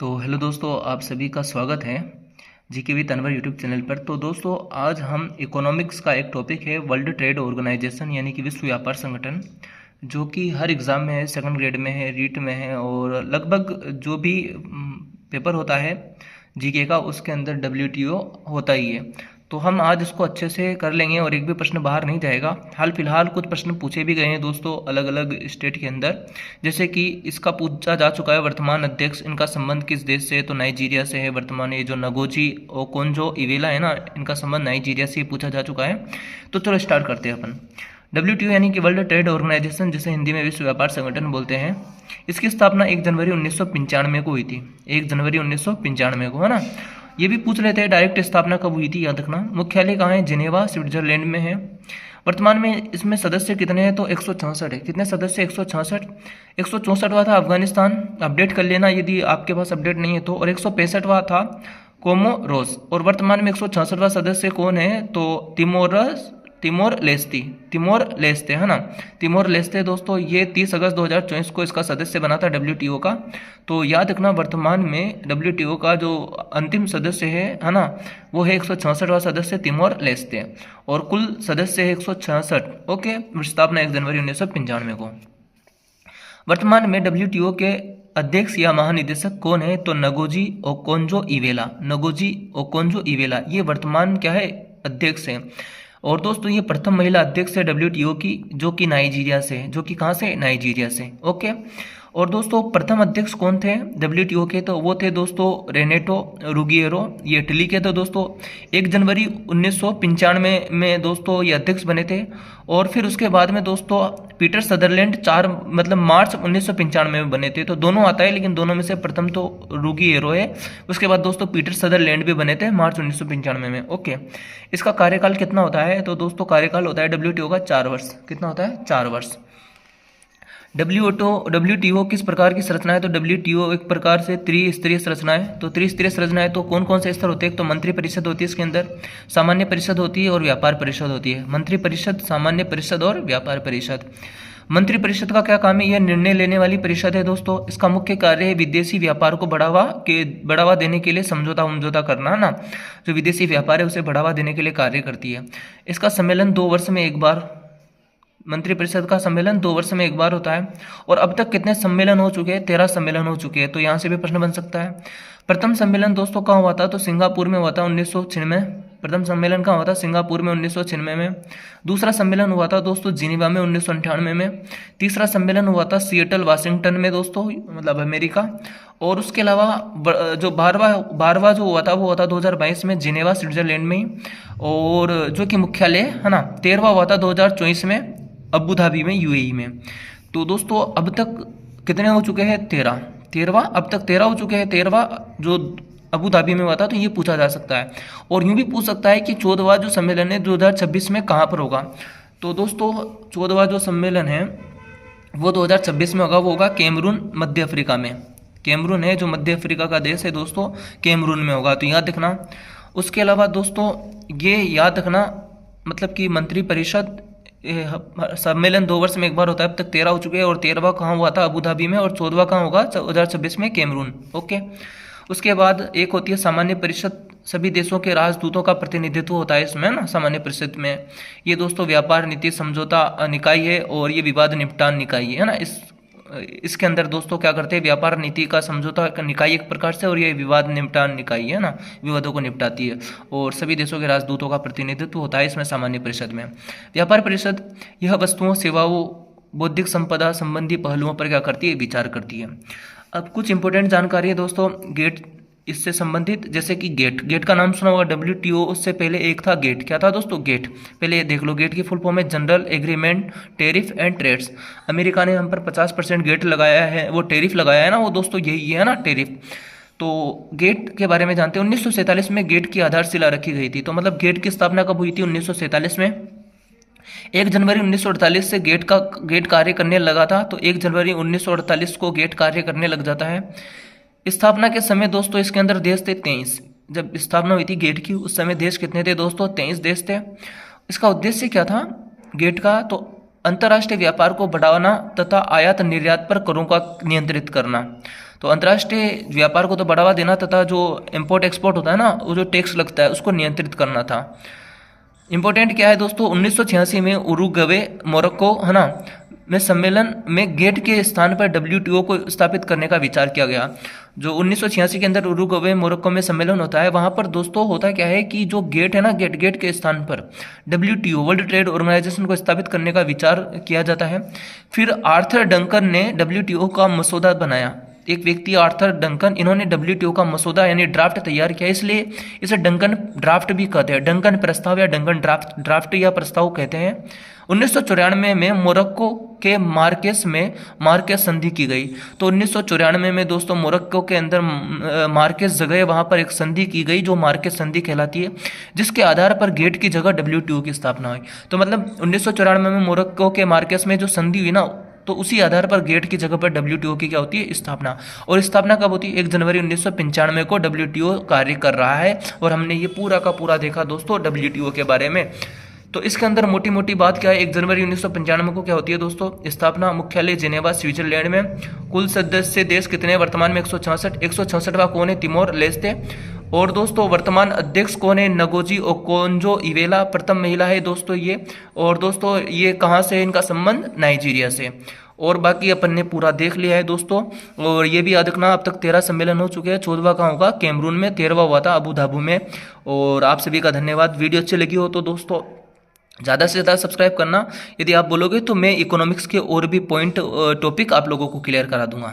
तो हेलो दोस्तों, आप सभी का स्वागत है GK with Anwar YouTube channel पर। तो दोस्तों, आज हम इकोनॉमिक्स का एक टॉपिक है वर्ल्ड ट्रेड ऑर्गेनाइजेशन यानी कि विश्व व्यापार संगठन, जो कि हर एग्ज़ाम में है, सेकंड ग्रेड में है, रीट में है और लगभग जो भी पेपर होता है जीके का उसके अंदर डब्ल्यूटीओ होता ही है। तो हम आज इसको अच्छे से कर लेंगे और एक भी प्रश्न बाहर नहीं जाएगा। हाल फिलहाल कुछ प्रश्न पूछे भी गए हैं दोस्तों अलग अलग स्टेट के अंदर, जैसे कि इसका पूछा जा चुका है वर्तमान अध्यक्ष इनका संबंध किस देश से है, तो नाइजीरिया से है। वर्तमान ये जो नगोजी ओकोंजो इवेला है ना, इनका संबंध नाइजीरिया से पूछा जा चुका है। तो चलो स्टार्ट करते हैं अपन। डब्ल्यूटीओ यानी कि वर्ल्ड ट्रेड ऑर्गेनाइजेशन, जिसे हिंदी में विश्व व्यापार संगठन बोलते हैं, इसकी स्थापना 1 जनवरी 1995 को हुई थी। 1 जनवरी 1995 को, है ना। ये भी पूछ लेते हैं डायरेक्ट स्थापना कब हुई थी, याद रखना। मुख्यालय कहाँ है? जिनेवा, स्विट्जरलैंड में है। वर्तमान में इसमें सदस्य कितने हैं? तो 166 है। कितने सदस्य? 166। 164वां था अफगानिस्तान, अपडेट कर लेना यदि आपके पास अपडेट नहीं है तो। और 165वां था कोमोरोस। और वर्तमान में 166वां सदस्य कौन है? तो तिमोर लेस्ते, है ना। तिमोर लेस्ते दोस्तों, ये 30 अगस्त 2024 को इसका सदस्य बना था डब्ल्यूटीओ का। तो याद रखना वर्तमान में डब्ल्यूटीओ का जो अंतिम सदस्य है ना, वो है 166वां सदस्य तिमोर लेस्ते, और कुल सदस्य है 166। ओके, स्थापना 1 जनवरी 1995 को। वर्तमान में डब्ल्यूटीओ के अध्यक्ष या महानिदेशक कौन है? तो नगोजी ओकोंजो इवेला, ये वर्तमान क्या है? अध्यक्ष है। और दोस्तों, ये प्रथम महिला अध्यक्ष है डब्ल्यूटीओ की, जो कि नाइजीरिया से, जो कि कहाँ से? नाइजीरिया से। ओके। और दोस्तों, प्रथम अध्यक्ष कौन थे डब्ल्यूटीओ के? तो वो थे दोस्तों रेनेटो रुगिएरो, ये इटली के थे दोस्तों। 1 जनवरी 1995 में दोस्तों ये अध्यक्ष बने थे। और फिर उसके बाद में दोस्तों पीटर सदरलैंड मार्च 1995 में बने थे। तो दोनों आता है, लेकिन दोनों में से प्रथम तो रुगिएरो है। उसके बाद दोस्तों पीटर सदरलैंड भी बने थे मार्च 1995 में। ओके। इसका कार्यकाल कितना होता है? तो दोस्तों कार्यकाल होता है डब्ल्यूटीओ का 4 वर्ष। कितना होता है? 4 वर्ष। डब्ल्यूटीओ किस प्रकार की संरचना है? तो डब्ल्यूटीओ एक प्रकार से त्रिस्तरीय संरचना है। तो त्रिस्तरीय संरचना है तो कौन कौन से स्तर होते हैं? तो मंत्री परिषद होती है इसके अंदर, सामान्य परिषद होती है और व्यापार परिषद होती है। मंत्री परिषद, सामान्य परिषद और व्यापार परिषद। मंत्री परिषद का क्या काम है? यह निर्णय लेने वाली परिषद है दोस्तों। इसका मुख्य कार्य है विदेशी व्यापार को बढ़ावा देने के लिए समझौता करना, है ना। जो विदेशी व्यापार है उसे बढ़ावा देने के लिए कार्य करती है। इसका सम्मेलन 2 वर्ष में एक बार, मंत्री परिषद का सम्मेलन 2 वर्ष में एक बार होता है। और अब तक कितने सम्मेलन हो चुके हैं? 13 सम्मेलन हो चुके हैं। तो यहाँ से भी प्रश्न बन सकता है। प्रथम सम्मेलन दोस्तों कहाँ हुआ था? तो सिंगापुर में हुआ था 1996। प्रथम सम्मेलन कहाँ हुआ था? सिंगापुर में 1996 में। दूसरा सम्मेलन हुआ था दोस्तों जिनीवा में 1998 में। तीसरा सम्मेलन हुआ था सिएटल वाशिंगटन में दोस्तों, मतलब अमेरिका। और उसके अलावा जो 12वां जो हुआ था वो हुआ था 2022 में जिनेवा, स्विट्जरलैंड में ही। और जो कि मुख्यालय है ना, 13वां हुआ था 2024 में अबू धाबी में, यूएई में। तो दोस्तों अब तक कितने हो चुके हैं? 13वां, अब तक 13 हो चुके हैं। 13वां जो अबू धाबी में हुआ था, तो ये पूछा जा सकता है। और यूँ भी पूछ सकता है कि 14वां जो सम्मेलन है 2026 में कहाँ पर होगा? तो दोस्तों 14वां जो सम्मेलन है वो 2026 में होगा। वो होगा कैमरून, मध्य अफ्रीका में। कैमरून है जो मध्य अफ्रीका का देश है दोस्तों, कैमरून में होगा, तो याद रखना। उसके अलावा दोस्तों ये याद रखना, मतलब कि मंत्री परिषद सम्मेलन 2 वर्ष में एक बार होता है। अब तक 13 हो चुके हैं। और 13वां कहाँ हुआ था? अबू धाबी में। और 14वां कहाँ होगा? 2026 में कैमरून। ओके। उसके बाद एक होती है सामान्य परिषद, सभी देशों के राजदूतों का प्रतिनिधित्व होता है इसमें ना, सामान्य परिषद में। ये दोस्तों व्यापार नीति समझौता निकाय है और ये विवाद निपटान निकाय है ना। इसके अंदर दोस्तों क्या करते हैं? व्यापार नीति का समझौता निकाय एक प्रकार से, और ये विवाद निपटान निकाय है ना, विवादों को निपटाती है। और सभी देशों के राजदूतों का प्रतिनिधित्व होता है इसमें सामान्य परिषद में। व्यापार परिषद यह वस्तुओं, सेवाओं, बौद्धिक संपदा संबंधी पहलुओं पर क्या करती है? विचार करती है। अब कुछ इंपॉर्टेंट जानकारी है दोस्तों गेट इससे संबंधित, जैसे कि गेट का नाम सुना होगा डब्ल्यूटीओ। उससे पहले एक था गेट। क्या था दोस्तों? गेट। पहले देख लो, गेट की फुल फॉर्म है general agreement tariff and trades. America ने हम पर 50% गेट लगाया है, वो टेरिफ लगाया है ना, वो दोस्तों यही है ना, टेरिफ। तो गेट के बारे में जानते हैं। 1947 में गेट की आधारशिला रखी गई थी। तो मतलब गेट की स्थापना कब हुई थी? 1947 में। 1 जनवरी 1948 से गेट कार्य करने लगा था। तो 1 जनवरी 1948 को गेट कार्य करने लग जाता है। स्थापना के समय दोस्तों इसके अंदर देश थे 23। जब स्थापना हुई थी गेट की, उस समय देश कितने थे दोस्तों? 23 देश थे। इसका उद्देश्य क्या था गेट का? तो अंतर्राष्ट्रीय व्यापार को बढ़ाना तथा आयात निर्यात पर करों का नियंत्रित करना। तो अंतर्राष्ट्रीय व्यापार को तो बढ़ावा देना तथा जो इम्पोर्ट एक्सपोर्ट होता है ना, वो जो टैक्स लगता है उसको नियंत्रित करना था। इंपॉर्टेंट क्या है दोस्तों, 1986 में उरुग्वे मोरक्को है ना में सम्मेलन में गेट के स्थान पर WTO को स्थापित करने का विचार किया गया। जो 1986 के अंदर उरुग्वे मोरक्को में सम्मेलन होता है, वहाँ पर दोस्तों होता क्या है कि जो गेट है ना, गेट के स्थान पर WTO वर्ल्ड ट्रेड ऑर्गेनाइजेशन को स्थापित करने का विचार किया जाता है। फिर आर्थर डंकन ने WTO का मसौदा बनाया। एक व्यक्ति आर्थर डंकन, इन्होंने WTO का मसौदा यानी ड्राफ्ट तैयार किया, इसलिए इसे डंकन ड्राफ्ट भी कहते हैं। डंकन प्रस्ताव या डंकन ड्राफ्ट या प्रस्ताव कहते हैं। 1994 में मोरक्को के मार्केस में मार्केस संधि की गई। तो 1994 में दोस्तों मोरक्को के अंदर मार्केस जगह वहाँ पर एक संधि की गई जो मार्केस संधि कहलाती है, जिसके आधार पर गेट की जगह WTO की स्थापना हुई। तो मतलब 1994 में मोरक्को के मार्केस में जो संधि हुई ना, तो उसी आधार पर गेट की जगह पर WTO की क्या होती है, स्थापना। और स्थापना कब होती है? 1 जनवरी 1995 को WTO कार्य कर रहा है। और हमने ये पूरा का पूरा देखा दोस्तों WTO के बारे में। तो इसके अंदर मोटी मोटी बात क्या है, 1 जनवरी 1995 को क्या होती है दोस्तों, स्थापना। मुख्यालय जिनेवा स्विट्जरलैंड में। कुल सदस्य देश कितने? वर्तमान में 166वां कौन है? Timor Leste. और दोस्तों वर्तमान अध्यक्ष कौन है? नगोजी ओकोंजो इवेला, प्रथम महिला है दोस्तों ये। और दोस्तों ये कहाँ से है इनका संबंध? नाइजीरिया से। और बाकी अपन ने पूरा देख लिया है दोस्तों। और ये भी याद रखना, अब तक 13 सम्मेलन हो चुके हैं। 14वां कहाँ होगा? कैमरून में। 13वां हुआ था अबू धाबी में। और आप सभी का धन्यवाद। वीडियो अच्छी लगी हो तो दोस्तों ज़्यादा से ज़्यादा सब्सक्राइब करना। यदि आप बोलोगे तो मैं इकोनॉमिक्स के और भी पॉइंट टॉपिक आप लोगों को क्लियर करा दूंगा।